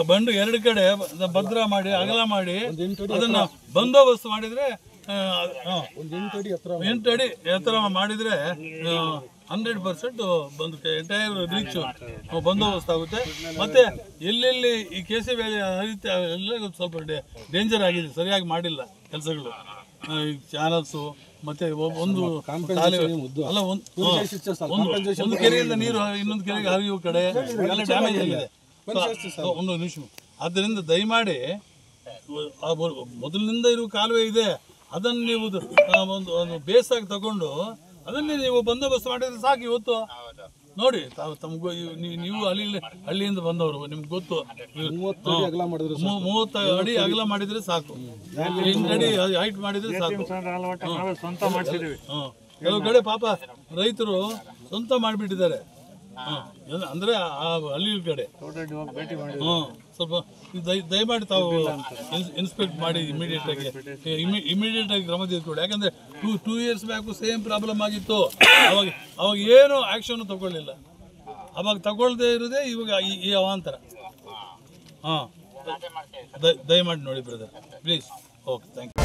ಬಂಡು ಎರಡು ಕಡೆ ಭದ್ರ ಮಾಡಿ ಅಗಲ ಮಾಡಿ ಅದನ್ನ ಬಂದೋಬಸ್ತ್ ಮಾಡಿದ್ರೆ 8 ಅಡಿ ಎತ್ತರ ಮಾಡಿದ್ರೆ 100% ಬಂದು ಎಂಟೈರ್ ರೀಚ್ ಬಂದೋಬಸ್ತ್ ಆಗುತ್ತೆ. ಮತ್ತೆ ಎಲ್ಲೆಲ್ಲಿ ಈ ಕೇಸಿ ವ್ಯಾಲಿ ಹರಿಯುತ್ತೆ ಎಲ್ಲ ಸ್ವಲ್ಪ ಡೇಂಜರ್ ಆಗಿದೆ, ಸರಿಯಾಗಿ ಮಾಡಿಲ್ಲ ಕೆಲಸಗಳು. ಚಾನಲ್ಸು ಮತ್ತೆ ಒಂದು ಅಲ್ಲ ಒಂದು ಕೆರೆಯಿಂದ ನೀರು ಇನ್ನೊಂದು ಕೆರೆಗೆ ಹರಿಯುವ ಕಡೆ ಎಲ್ಲ ಡ್ಯಾಮೇಜ್ ಆಗಿದೆ. ಒಂದು ನಿಮಿಷ. ಆದ್ದರಿಂದ ದಯಮಾಡಿ ಮೊದಲಿನಿಂದ ಇರುವ ಕಾಲುವೆ ಇದೆ, ಅದನ್ನು ನೀವು ಒಂದು ಬೇಸಾಗಿ ತಗೊಂಡು ಅದನ್ನೇ ನೀವು ಬಂದೋಬಸ್ತ್ ಮಾಡಿದ್ರೆ ಸಾಕು. ಇವತ್ತು ನೋಡಿ ತಮ್ಗೂ ನೀವು ಹಳ್ಳಿಯಿಂದ ಬಂದವರು, ನಿಮ್ಗೆ ಗೊತ್ತು. 30 ಅಡಿ ಅಗಲ ಮಾಡಿದ್ರೆ ಸಾಕು, 8 ಅಡಿ ಹೈಟ್ ಮಾಡಿದ್ರೆ ಸಾಕು. ಕೆಲವು ಕಡೆ ಪಾಪ ರೈತರು ಸ್ವಂತ ಮಾಡಿಬಿಟ್ಟಿದ್ದಾರೆ. ಅಂದ್ರೆ ಆ ಹಳ್ಳಿ ಕಡೆ ಸ್ವಲ್ಪ ದಯಮಾಡಿ ತಾವು ಇನ್ಸ್ಪೆಕ್ಟ್ ಮಾಡಿ ಇಮಿಡಿಯೇಟ್ ಆಗಿ ಕ್ರಮ ತೆಗೆದುಕೊಳ್ಳಿ. ಯಾಕಂದ್ರೆ 2 years ಬ್ಯಾಕು ಸೇಮ್ ಪ್ರಾಬ್ಲಮ್ ಆಗಿತ್ತು. ಅವಾಗ ಏನು ಆಕ್ಷನ್ ತಗೊಳ್ಳಿಲ್ಲ. ಅವಾಗ ತಗೊಳ್ದೇ ಇರೋದೇ ಇವಾಗ ಈ ಅವಾಂತರ. ದಯಮಾಡಿ ನೋಡಿ brother, please. Okay, thank you.